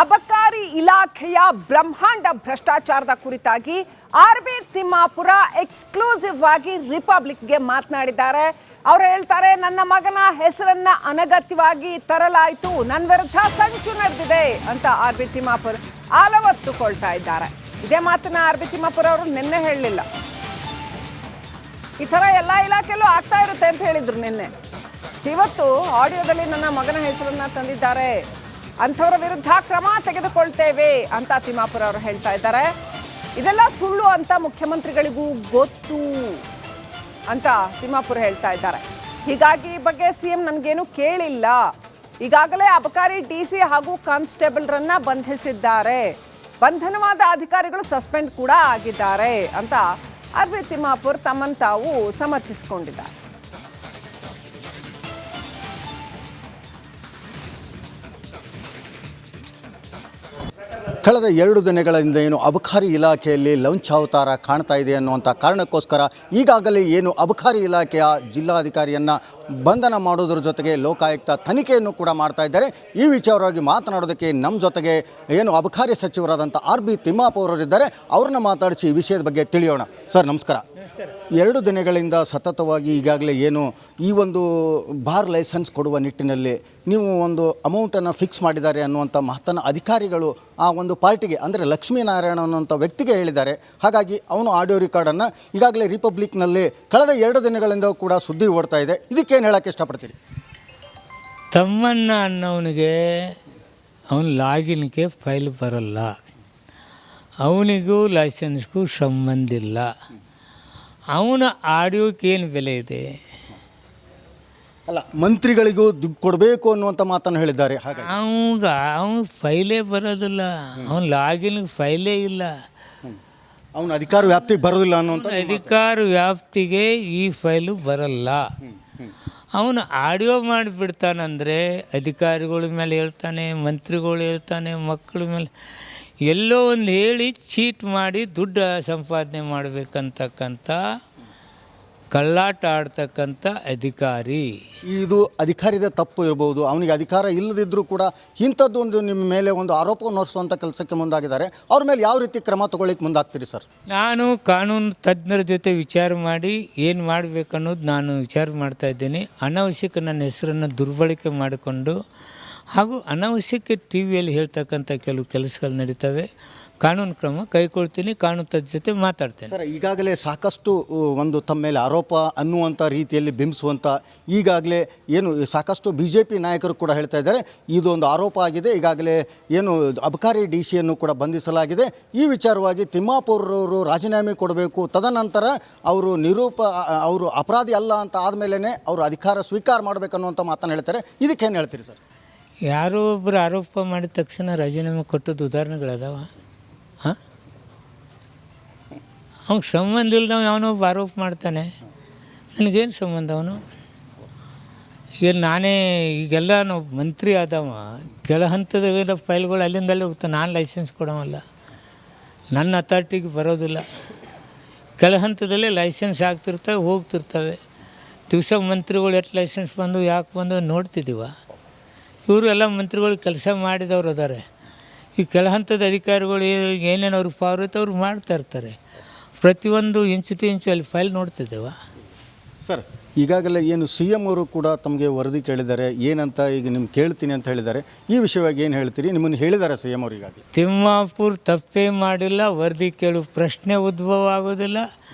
ಅಬಕಾರಿ ಇಲಾಖೆಯ ಬ್ರಹ್ಮಾಂಡ ಭ್ರಷ್ಟಾಚಾರದ ಕುರಿತಾಗಿ ಆರ್.ಬಿ. ತಿಮ್ಮಾಪುರ ಎಕ್ಸ್ಕ್ಲೂಸಿವ್ ಆಗಿ ರಿಪಬ್ಲಿಕ್ಗೆ ಮಾತನಾಡಿದ್ದಾರೆ. ಅವರು ಹೇಳ್ತಾರೆ, ನನ್ನ ಮಗನ ಹೆಸರನ್ನ ಅನಗತ್ಯವಾಗಿ ತರಲಾಯಿತು, ನನ್ನ ವಿರುದ್ಧ ಸಂಚು ನಡೆದಿದೆ ಅಂತ ಆರ್.ಬಿ. ತಿಮ್ಮಾಪುರ ಆಲವತ್ತುಕೊಳ್ತಾ ಇದ್ದಾರೆ. ಇದೇ ಮಾತನ್ನ ಆರ್.ಬಿ. ತಿಮ್ಮಾಪುರ ಅವರು ನಿನ್ನೆ ಹೇಳಲಿಲ್ಲ. ಈ ತರ ಎಲ್ಲಾ ಇಲಾಖೆಯಲ್ಲೂ ಆಗ್ತಾ ಇರುತ್ತೆ ಅಂತ ಹೇಳಿದ್ರು ನಿನ್ನೆ. ಇವತ್ತು ಆಡಿಯೋದಲ್ಲಿ ನನ್ನ ಮಗನ ಹೆಸರನ್ನ ತಂದಿದ್ದಾರೆ, ಅಂಥವರ ವಿರುದ್ಧ ಕ್ರಮ ತೆಗೆದುಕೊಳ್ತೇವೆ ಅಂತ ತಿಮ್ಮಾಪುರ ಅವರು ಹೇಳ್ತಾ ಇದ್ದಾರೆ. ಇದೆಲ್ಲ ಸುಳ್ಳು ಅಂತ ಮುಖ್ಯಮಂತ್ರಿಗಳಿಗೂ ಗೊತ್ತು ಅಂತ ತಿಮ್ಮಾಪುರ ಹೇಳ್ತಾ ಇದ್ದಾರೆ. ಹೀಗಾಗಿ ಈ ಬಗ್ಗೆ ಸಿಎಂ ನನಗೇನು ಕೇಳಿಲ್ಲ, ಈಗಾಗಲೇ ಅಬಕಾರಿ ಡಿಸಿ ಹಾಗೂ ಕಾನ್ಸ್ಟೇಬಲ್ರನ್ನ ಬಂಧಿಸಿದ್ದಾರೆ, ಬಂಧನವಾದ ಅಧಿಕಾರಿಗಳು ಸಸ್ಪೆಂಡ್ ಕೂಡ ಆಗಿದ್ದಾರೆ ಅಂತ ಆರ್.ಬಿ. ತಿಮ್ಮಾಪುರ ತಮ್ಮನ್ನು ತಾವು ಸಮರ್ಥಿಸಿಕೊಂಡಿದ್ದಾರೆ. ಕಳೆದ 2 ದಿನಗಳಿಂದ ಏನು ಅಬಕಾರಿ ಇಲಾಖೆಯಲ್ಲಿ ಲಂಚಾವತಾರ ಕಾಣ್ತಾ ಇದೆ ಅನ್ನುವಂಥ ಕಾರಣಕ್ಕೋಸ್ಕರ ಈಗಾಗಲೇ ಏನು ಅಬಕಾರಿ ಇಲಾಖೆಯ ಜಿಲ್ಲಾಧಿಕಾರಿಯನ್ನು ಬಂಧನ ಮಾಡೋದ್ರ ಜೊತೆಗೆ ಲೋಕಾಯುಕ್ತ ತನಿಖೆಯನ್ನು ಕೂಡ ಮಾಡ್ತಾ ಇದ್ದಾರೆ. ಈ ವಿಚಾರವಾಗಿ ಮಾತನಾಡೋದಕ್ಕೆ ನಮ್ಮ ಜೊತೆಗೆ ಏನು ಅಬಕಾರಿ ಸಚಿವರಾದಂಥ ಆರ್.ಬಿ. ತಿಮ್ಮಾಪುರ ಅವರಿದ್ದಾರೆ. ಅವ್ರನ್ನ ಮಾತಾಡಿಸಿ ಈ ವಿಷಯದ ಬಗ್ಗೆ ತಿಳಿಯೋಣ. ಸರ್ ನಮಸ್ಕಾರ. 2 ದಿನಗಳಿಂದ ಸತತವಾಗಿ ಈಗಾಗಲೇ ಏನು ಈ ಒಂದು ಬಾರ್ ಲೈಸೆನ್ಸ್ ಕೊಡುವ ನಿಟ್ಟಿನಲ್ಲಿ ನೀವು ಒಂದು ಅಮೌಂಟನ್ನು ಫಿಕ್ಸ್ ಮಾಡಿದ್ದಾರೆ ಅನ್ನುವಂಥ ಮಾತನ್ನು ಅಧಿಕಾರಿಗಳು ಆ ಒಂದು ಪಾರ್ಟಿಗೆ ಅಂದರೆ ಲಕ್ಷ್ಮೀನಾರಾಯಣ ಅನ್ನುವಂಥ ವ್ಯಕ್ತಿಗೆ ಹೇಳಿದ್ದಾರೆ. ಹಾಗಾಗಿ ಅವನು ಆಡಿಯೋ ರಿಕಾರ್ಡನ್ನು ಈಗಾಗಲೇ ರಿಪಬ್ಲಿಕ್ನಲ್ಲಿ ಕಳೆದ 2 ದಿನಗಳಿಂದ ಕೂಡ ಸುದ್ದಿ ಓಡ್ತಾ ಇದೆ. ಇದಕ್ಕೇನು ಹೇಳೋಕ್ಕೆ ಇಷ್ಟಪಡ್ತೀರಿ? ತಮ್ಮಣ್ಣ ಅನ್ನೋನಿಗೆ ಅವನ ಲಾಗಿನ್ಗೆ ಫೈಲ್ ಬರಲ್ಲ, ಅವನಿಗೂ ಲೈಸೆನ್ಸ್ಗೂ ಸಂಬಂಧ ಇಲ್ಲ. ಅವನ ಆಡಿಯೋಕ್ಕೆ ಏನು ಬೆಲೆ ಇದೆ? ಅಲ್ಲ, ಮಂತ್ರಿಗಳಿಗೂ ದುಡ್ಡು ಕೊಡಬೇಕು ಅನ್ನುವಂಥ ಮಾತನ್ನು ಹೇಳಿದ್ದಾರೆ. ಹಾಗೆ ಅವನ ಫೈಲೇ ಬರೋದಿಲ್ಲ, ಅವನ ಲಾಗಿನ್ಗೆ ಫೈಲೇ ಇಲ್ಲ, ಅವನ ಅಧಿಕಾರ ವ್ಯಾಪ್ತಿಗೆ ಬರೋದಿಲ್ಲ ಅನ್ನುವಂಥ ಅಧಿಕಾರ ವ್ಯಾಪ್ತಿಗೆ ಈ ಫೈಲು ಬರಲ್ಲ. ಅವನು ಆಡಿಯೋ ಮಾಡಿಬಿಡ್ತಾನಂದರೆ ಅಧಿಕಾರಿಗಳ ಮೇಲೆ ಹೇಳ್ತಾನೆ, ಮಂತ್ರಿಗಳು ಹೇಳ್ತಾನೆ, ಮಕ್ಕಳ ಮೇಲೆ ಎಲ್ಲೋ ಒಂದು ಹೇಳಿ ಚೀಟ್ ಮಾಡಿ ದುಡ್ಡು ಸಂಪಾದನೆ ಮಾಡಬೇಕಂತಕ್ಕಂಥ ಕಳ್ಳಾಟ ಆಡ್ತಕ್ಕಂಥ ಅಧಿಕಾರಿ. ಇದು ಅಧಿಕಾರಿದ ತಪ್ಪು ಇರ್ಬೋದು. ಅವನಿಗೆ ಅಧಿಕಾರ ಇಲ್ಲದಿದ್ದರೂ ಕೂಡ ಇಂಥದ್ದು ಒಂದು ನಿಮ್ಮ ಮೇಲೆ ಒಂದು ಆರೋಪವನ್ನು ಹೊರಿಸುವಂಥ ಕೆಲಸಕ್ಕೆ ಮುಂದಾಗಿದ್ದಾರೆ. ಅವ್ರ ಮೇಲೆ ಯಾವ ರೀತಿ ಕ್ರಮ ತಗೊಳ್ಳಿಕ್ಕೆ ಮುಂದಾಗ್ತೀರಿ ಸರ್? ನಾನು ಕಾನೂನು ತಜ್ಞರ ಜೊತೆ ವಿಚಾರ ಮಾಡಿ ಏನು ಮಾಡಬೇಕನ್ನೋದು ನಾನು ವಿಚಾರ ಮಾಡ್ತಾಯಿದ್ದೀನಿ. ಅನಾವಶ್ಯಕ ನನ್ನ ಹೆಸರನ್ನು ದುರ್ಬಳಕೆ ಮಾಡಿಕೊಂಡು ಹಾಗೂ ಅನಾವಶ್ಯಕ ಟಿ ವಿಯಲ್ಲಿ ಹೇಳ್ತಕ್ಕಂಥ ಕೆಲವು ಕೆಲಸಗಳು ನಡೀತವೆ. ಕಾನೂನು ಕ್ರಮ ಕೈಗೊಳ್ತೀನಿ, ಕಾನೂನು ತಜ್ಞ ಜೊತೆ ಮಾತಾಡ್ತೇನೆ. ಸರ್, ಈಗಾಗಲೇ ಸಾಕಷ್ಟು ಒಂದು ತಮ್ಮ ಮೇಲೆ ಆರೋಪ ಅನ್ನುವಂಥ ರೀತಿಯಲ್ಲಿ ಬಿಂಬಿಸುವಂಥ ಈಗಾಗಲೇ ಏನು ಸಾಕಷ್ಟು BJP ನಾಯಕರು ಕೂಡ ಹೇಳ್ತಾ ಇದ್ದಾರೆ, ಇದು ಒಂದು ಆರೋಪ ಆಗಿದೆ. ಈಗಾಗಲೇ ಏನು ಅಬಕಾರಿ ಡಿಸಿಯನ್ನು ಕೂಡ ಬಂಧಿಸಲಾಗಿದೆ. ಈ ವಿಚಾರವಾಗಿ ತಿಮ್ಮಾಪುರವರು ರಾಜೀನಾಮೆ ಕೊಡಬೇಕು, ತದನಂತರ ಅವರು ಅಪರಾಧಿ ಅಲ್ಲ ಅಂತ ಆದಮೇಲೆ ಅವರು ಅಧಿಕಾರ ಸ್ವೀಕಾರ ಮಾಡಬೇಕನ್ನುವಂಥ ಮಾತನ್ನು ಹೇಳ್ತಾರೆ. ಇದಕ್ಕೇನು ಹೇಳ್ತೀರಿ ಸರ್? ಯಾರೋ ಒಬ್ಬರು ಆರೋಪ ಮಾಡಿದ ತಕ್ಷಣ ರಾಜೀನಾಮೆ ಕೊಟ್ಟದ್ದು ಉದಾಹರಣೆಗಳದಾವ? ಹಾಂ, ಅವ್ನಿಗೆ ಸಂಬಂಧ ಇಲ್ದವ ಅವನೊಬ್ಬ ಆರೋಪ ಮಾಡ್ತಾನೆ, ನನಗೇನು ಸಂಬಂಧ? ಅವನು ಈಗ ನಾನೇ ಈಗೆಲ್ಲ ನಾವು ಮಂತ್ರಿ ಆದವ, ಕೆಳ ಹಂತದ ಫೈಲ್ಗಳು ಅಲ್ಲಿಂದಲ್ಲೇ ಹೋಗ್ತಾನೆ. ನಾನು ಲೈಸೆನ್ಸ್ ಕೊಡೋವಲ್ಲ, ನನ್ನ ಅಥಾರಿಟಿಗೆ ಬರೋದಿಲ್ಲ. ಕೆಳ ಹಂತದಲ್ಲೇ ಲೈಸೆನ್ಸ್ ಆಗ್ತಿರ್ತವೆ, ಹೋಗ್ತಿರ್ತವೆ. ದಿವಸ ಮಂತ್ರಿಗಳು ಎಷ್ಟು ಲೈಸೆನ್ಸ್ ಬಂದು ಯಾಕೆ ಬಂದು ನೋಡ್ತಿದ್ದೀವ. ಇವರು ಎಲ್ಲ ಮಂತ್ರಿಗಳು ಕೆಲಸ ಮಾಡಿದವರು ಅದಾರೆ. ಈ ಕೆಳ ಹಂತದ ಅಧಿಕಾರಿಗಳು ಏನೇನು ಅವ್ರಿಗೆ ಪವರ್ ಇರುತ್ತೆ ಅವ್ರು ಮಾಡ್ತಾ ಇರ್ತಾರೆ. ಪ್ರತಿಯೊಂದು ಇಂಚು ಅಲ್ಲಿ ಫೈಲ್ ನೋಡ್ತಿದ್ದೇವ. ಸರ್, ಈಗಾಗಲೇ ಏನು CM ಅವರು ಕೂಡ ತಮಗೆ ವರದಿ ಕೇಳಿದ್ದಾರೆ, ಏನಂತ ಈಗ ನಿಮ್ಗೆ ಕೇಳ್ತೀನಿ ಅಂತ ಹೇಳಿದ್ದಾರೆ. ಈ ವಿಷಯವಾಗಿ ಏನು ಹೇಳ್ತೀರಿ? ನಿಮ್ಮನ್ನು ಹೇಳಿದ್ದಾರೆ CM ಅವರು ಈಗಾಗಲೇ? ತಿಮ್ಮಾಪುರ ತಪ್ಪೇ ಮಾಡಿಲ್ಲ, ವರದಿ ಕೇಳು ಪ್ರಶ್ನೆ ಉದ್ಭವ ಆಗೋದಿಲ್ಲ.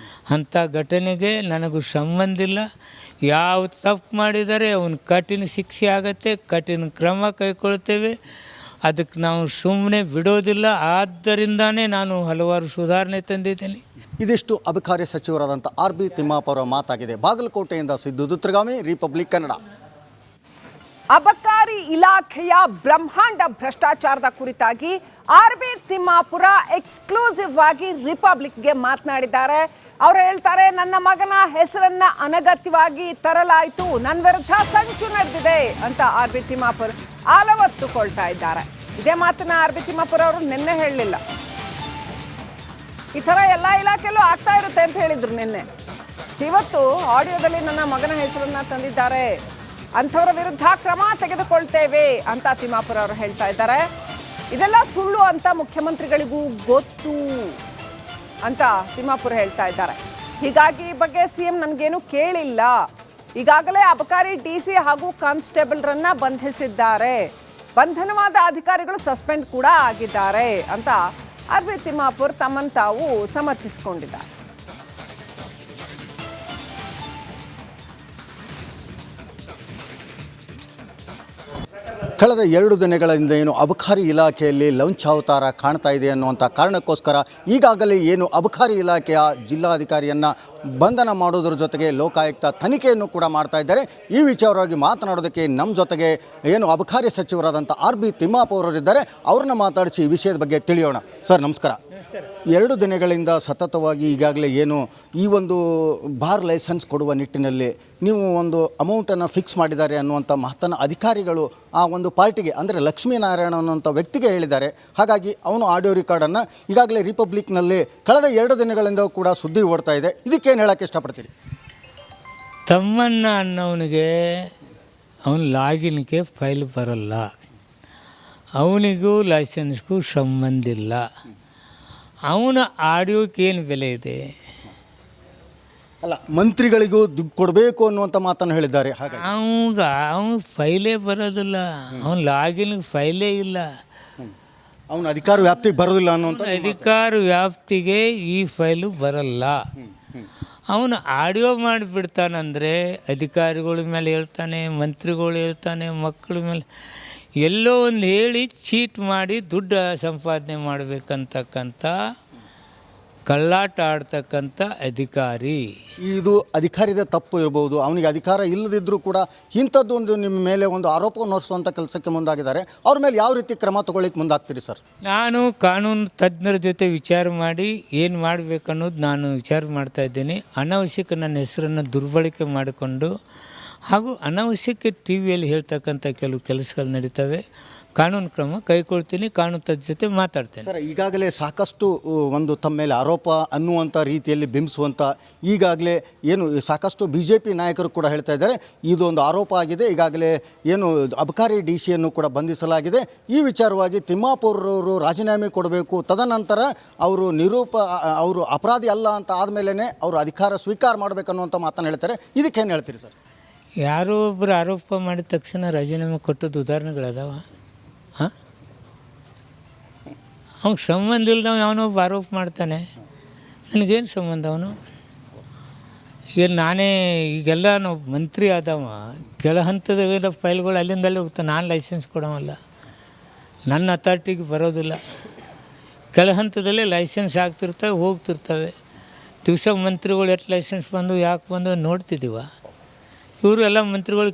ಅಂಥ ಘಟನೆಗೆ ನನಗೂ ಸಂಬಂಧ ಇಲ್ಲ. ಯಾವ ತಪ್ಪು ಮಾಡಿದರೆ ಅವನು ಕಠಿಣ ಶಿಕ್ಷೆ ಆಗತ್ತೆ, ಕಠಿಣ ಕ್ರಮ ಕೈಗೊಳ್ತೇವೆ. ಅದಕ್ಕೆ ನಾವು ಸುಮ್ಮನೆ ಬಿಡೋದಿಲ್ಲ. ಆದ್ದರಿಂದಾನೇ ನಾನು ಹಲವಾರು ಸುಧಾರಣೆ ತಂದಿದ್ದೀನಿ. ಇದಿಷ್ಟು ಅಬಕಾರಿ ಸಚಿವರಾದಂಥ ಆರ್.ಬಿ. ತಿಮ್ಮಾಪುರ ಮಾತಾಗಿದೆ. ಬಾಗಲಕೋಟೆಯಿಂದ ಸಿದ್ದು ದುತ್ರಗಾಮಿ, ರಿಪಬ್ಲಿಕ್ ಕನ್ನಡ. ಅಬಕಾರಿ ಇಲಾಖೆಯ ಬ್ರಹ್ಮಾಂಡ ಭ್ರಷ್ಟಾಚಾರದ ಕುರಿತಾಗಿ ಆರ್.ಬಿ. ತಿಮ್ಮಾಪುರ ಎಕ್ಸ್ಕ್ಲೂಸಿವ್ ಆಗಿ ರಿಪಬ್ಲಿಕ್ಗೆ ಮಾತನಾಡಿದ್ದಾರೆ. ಅವರು ಹೇಳ್ತಾರೆ, ನನ್ನ ಮಗನ ಹೆಸರನ್ನ ಅನಗತ್ಯವಾಗಿ ತರಲಾಯಿತು, ನನ್ನ ವಿರುದ್ಧ ಸಂಚು ನಡೆದಿದೆ ಅಂತ ಆರ್.ಬಿ. ತಿಮ್ಮಾಪುರ ಆಲವತ್ತುಕೊಳ್ತಾ ಇದ್ದಾರೆ. ಇದೇ ಮಾತನ್ನ ಆರ್.ಬಿ. ತಿಮ್ಮಾಪುರ ಅವರು ನಿನ್ನೆ ಹೇಳಲಿಲ್ಲ. ಈ ತರ ಎಲ್ಲಾ ಇಲಾಖೆಯಲ್ಲೂ ಆಗ್ತಾ ಇರುತ್ತೆ ಅಂತ ಹೇಳಿದ್ರು ನಿನ್ನೆ. ಇವತ್ತು ಆಡಿಯೋದಲ್ಲಿ ನನ್ನ ಮಗನ ಹೆಸರನ್ನ ತಂದಿದ್ದಾರೆ, ಅಂಥವರ ವಿರುದ್ಧ ಕ್ರಮ ತೆಗೆದುಕೊಳ್ತೇವೆ ಅಂತ ತಿಮ್ಮಾಪುರ ಅವರು ಹೇಳ್ತಾ ಇದ್ದಾರೆ. ಇದೆಲ್ಲ ಸುಳ್ಳು ಅಂತ ಮುಖ್ಯಮಂತ್ರಿಗಳಿಗೂ ಗೊತ್ತು ಅಂತ ತಿಮ್ಮಾಪುರ ಹೇಳ್ತಾ ಇದ್ದಾರೆ. ಹೀಗಾಗಿ ಈ ಬಗ್ಗೆ ಸಿಎಂ ನನಗೇನು ಕೇಳಿಲ್ಲ, ಈಗಾಗಲೇ ಅಬಕಾರಿ ಡಿಸಿ ಹಾಗೂ ಕಾನ್ಸ್ಟೇಬಲ್ರನ್ನ ಬಂಧಿಸಿದ್ದಾರೆ, ಬಂಧನವಾದ ಅಧಿಕಾರಿಗಳು ಸಸ್ಪೆಂಡ್ ಕೂಡ ಆಗಿದ್ದಾರೆ ಅಂತ ಆರ್.ಬಿ. ತಿಮ್ಮಾಪುರ್ ತಮ್ಮನ್ನು ತಾವು ಸಮರ್ಥಿಸಿಕೊಂಡಿದ್ದಾರೆ. ಕಳೆದ 2 ದಿನಗಳಿಂದ ಏನು ಅಬಕಾರಿ ಇಲಾಖೆಯಲ್ಲಿ ಲಂಚಾವತಾರ ಕಾಣ್ತಾ ಇದೆ ಅನ್ನುವಂಥ ಕಾರಣಕ್ಕೋಸ್ಕರ ಈಗಾಗಲೇ ಏನು ಅಬಕಾರಿ ಇಲಾಖೆಯ ಜಿಲ್ಲಾಧಿಕಾರಿಯನ್ನು ಬಂಧನ ಮಾಡೋದ್ರ ಜೊತೆಗೆ ಲೋಕಾಯುಕ್ತ ತನಿಖೆಯನ್ನು ಕೂಡ ಮಾಡ್ತಾ ಇದ್ದಾರೆ. ಈ ವಿಚಾರವಾಗಿ ಮಾತನಾಡೋದಕ್ಕೆ ನಮ್ಮ ಜೊತೆಗೆ ಏನು ಅಬಕಾರಿ ಸಚಿವರಾದಂಥ ಆರ್.ಬಿ. ತಿಮ್ಮಾಪುರ ಅವರಿದ್ದಾರೆ. ಅವ್ರನ್ನ ಮಾತಾಡಿಸಿ ಈ ವಿಷಯದ ಬಗ್ಗೆ ತಿಳಿಯೋಣ. ಸರ್ ನಮಸ್ಕಾರ. 2 ದಿನಗಳಿಂದ ಸತತವಾಗಿ ಈಗಾಗಲೇ ಏನು ಈ ಒಂದು ಬಾರ್ ಲೈಸೆನ್ಸ್ ಕೊಡುವ ನಿಟ್ಟಿನಲ್ಲಿ ನೀವು ಒಂದು ಅಮೌಂಟನ್ನು ಫಿಕ್ಸ್ ಮಾಡಿದ್ದಾರೆ ಅನ್ನುವಂಥ ಮಹತ್ತನ ಅಧಿಕಾರಿಗಳು ಆ ಒಂದು ಪಾರ್ಟಿಗೆ ಅಂದರೆ ಲಕ್ಷ್ಮೀನಾರಾಯಣ ಅನ್ನುವಂಥ ವ್ಯಕ್ತಿಗೆ ಹೇಳಿದ್ದಾರೆ. ಹಾಗಾಗಿ ಅವನು ಆಡಿಯೋ ರೆಕಾರ್ಡನ್ನು ಈಗಾಗಲೇ ರಿಪಬ್ಲಿಕ್ನಲ್ಲಿ ಕಳೆದ 2 ದಿನಗಳಿಂದ ಕೂಡ ಸುದ್ದಿ ಓಡ್ತಾ ಇದೆ. ಇದಕ್ಕೇನು ಹೇಳೋಕ್ಕೆ ಇಷ್ಟಪಡ್ತೀರಿ? ತಮ್ಮಣ್ಣ ಅನ್ನೋನಿಗೆ ಅವನ ಲಾಗಿನ್ಗೆ ಫೈಲ್ ಬರಲ್ಲ, ಅವನಿಗೂ ಲೈಸೆನ್ಸ್ಗೂ ಸಂಬಂಧ ಇಲ್ಲ. ಅವನ ಆಡಿಯೋಕ್ಕೆ ಏನು ಬೆಲೆ ಇದೆ? ಅಲ್ಲ, ಮಂತ್ರಿಗಳಿಗೂ ದುಡ್ಡು ಕೊಡಬೇಕು ಅನ್ನುವಂಥ ಮಾತನ್ನು ಹೇಳಿದ್ದಾರೆ. ಹಾಗಾಗಿ ಅವನ ಫೈಲೇ ಬರೋದಿಲ್ಲ, ಅವನ ಲಾಗಿನ್ಗೆ ಫೈಲೇ ಇಲ್ಲ, ಅವನ ಅಧಿಕಾರ ವ್ಯಾಪ್ತಿಗೆ ಬರೋದಿಲ್ಲ ಅನ್ನುವಂಥ ಅಧಿಕಾರ ವ್ಯಾಪ್ತಿಗೆ ಈ ಫೈಲು ಬರಲ್ಲ. ಅವನು ಆಡಿಯೋ ಮಾಡಿಬಿಡ್ತಾನಂದರೆ ಅಧಿಕಾರಿಗಳ ಮೇಲೆ ಹೇಳ್ತಾನೆ, ಮಂತ್ರಿಗಳು ಹೇಳ್ತಾನೆ, ಮಕ್ಕಳ ಮೇಲೆ ಎಲ್ಲೋ ಒಂದು ಹೇಳಿ ಚೀಟ್ ಮಾಡಿ ದುಡ್ಡು ಸಂಪಾದನೆ ಮಾಡಬೇಕಂತಕ್ಕಂಥ ಕಳ್ಳಾಟ ಆಡ್ತಕ್ಕಂಥ ಅಧಿಕಾರಿ. ಇದು ಅಧಿಕಾರಿದ ತಪ್ಪು ಇರ್ಬೋದು, ಅವನಿಗೆ ಅಧಿಕಾರ ಇಲ್ಲದಿದ್ದರೂ ಕೂಡ ಇಂಥದ್ದು ಒಂದು ನಿಮ್ಮ ಮೇಲೆ ಒಂದು ಆರೋಪವನ್ನು ಹೊರಿಸುವಂಥ ಕೆಲಸಕ್ಕೆ ಮುಂದಾಗಿದ್ದಾರೆ. ಅವ್ರ ಮೇಲೆ ಯಾವ ರೀತಿ ಕ್ರಮ ತಗೊಳ್ಳಿಕ್ಕೆ ಮುಂದಾಗ್ತೀರಿ ಸರ್? ನಾನು ಕಾನೂನು ತಜ್ಞರ ಜೊತೆ ವಿಚಾರ ಮಾಡಿ ಏನು ಮಾಡಬೇಕನ್ನೋದು ನಾನು ವಿಚಾರ ಮಾಡ್ತಾಯಿದ್ದೀನಿ. ಅನಾವಶ್ಯಕ ನನ್ನ ಹೆಸರನ್ನು ದುರ್ಬಳಕೆ ಮಾಡಿಕೊಂಡು ಹಾಗೂ ಅನಾವಶ್ಯಕ ಟಿ ವಿಯಲ್ಲಿ ಹೇಳ್ತಕ್ಕಂಥ ಕೆಲವು ಕೆಲಸಗಳು ನಡೀತವೆ. ಕಾನೂನು ಕ್ರಮ ಕೈಗೊಳ್ತೀನಿ, ಕಾನೂನು ತಜ್ಞ ಜೊತೆ ಮಾತಾಡ್ತೇನೆ. ಸರ್, ಈಗಾಗಲೇ ಸಾಕಷ್ಟು ಒಂದು ತಮ್ಮ ಮೇಲೆ ಆರೋಪ ಅನ್ನುವಂಥ ರೀತಿಯಲ್ಲಿ ಬಿಂಬಿಸುವಂಥ ಈಗಾಗಲೇ ಏನು ಸಾಕಷ್ಟು BJP ನಾಯಕರು ಕೂಡ ಹೇಳ್ತಾ ಇದ್ದಾರೆ ಇದು ಒಂದು ಆರೋಪ ಆಗಿದೆ. ಈಗಾಗಲೇ ಏನು ಅಬಕಾರಿ ಡಿಸಿಯನ್ನು ಕೂಡ ಬಂಧಿಸಲಾಗಿದೆ. ಈ ವಿಚಾರವಾಗಿ ತಿಮ್ಮಾಪುರವರು ರಾಜೀನಾಮೆ ಕೊಡಬೇಕು, ತದನಂತರ ಅವರು ಅಪರಾಧಿ ಅಲ್ಲ ಅಂತ ಆದಮೇಲೆ ಅವರು ಅಧಿಕಾರ ಸ್ವೀಕಾರ ಮಾಡಬೇಕನ್ನುವಂಥ ಮಾತನ್ನು ಹೇಳ್ತಾರೆ. ಇದಕ್ಕೇನು ಹೇಳ್ತೀರಿ ಸರ್? ಯಾರೋ ಒಬ್ಬರು ಆರೋಪ ಮಾಡಿದ ತಕ್ಷಣ ರಾಜೀನಾಮೆ ಕೊಟ್ಟದ್ದು ಉದಾಹರಣೆಗಳದಾವ? ಹಾಂ, ಅವ್ನಿಗೆ ಸಂಬಂಧ ಇಲ್ದವ ಅವನೊಬ್ಬ ಆರೋಪ ಮಾಡ್ತಾನೆ, ನನಗೇನು ಸಂಬಂಧ? ಅವನು ಈಗ ಈಗೆಲ್ಲ ನಾವು ಮಂತ್ರಿ ಆದವ, ಕೆಳ ಹಂತದ ಫೈಲ್ಗಳು ಅಲ್ಲಿಂದಲ್ಲೇ ಹೋಗ್ತಾನೆ. ನಾನು ಲೈಸೆನ್ಸ್ ಕೊಡೋವಲ್ಲ, ನನ್ನ ಅಥಾರಿಟಿಗೆ ಬರೋದಿಲ್ಲ. ಕೆಳ ಹಂತದಲ್ಲೇ ಲೈಸೆನ್ಸ್ ಆಗ್ತಿರ್ತವೆ, ಹೋಗ್ತಿರ್ತವೆ. ದಿವಸ ಮಂತ್ರಿಗಳು ಎಷ್ಟು ಲೈಸೆನ್ಸ್ ಬಂದು ಯಾಕೆ ಬಂದು ನೋಡ್ತಿದ್ದೀವ. ಇವರು ಎಲ್ಲ ಮಂತ್ರಿಗಳು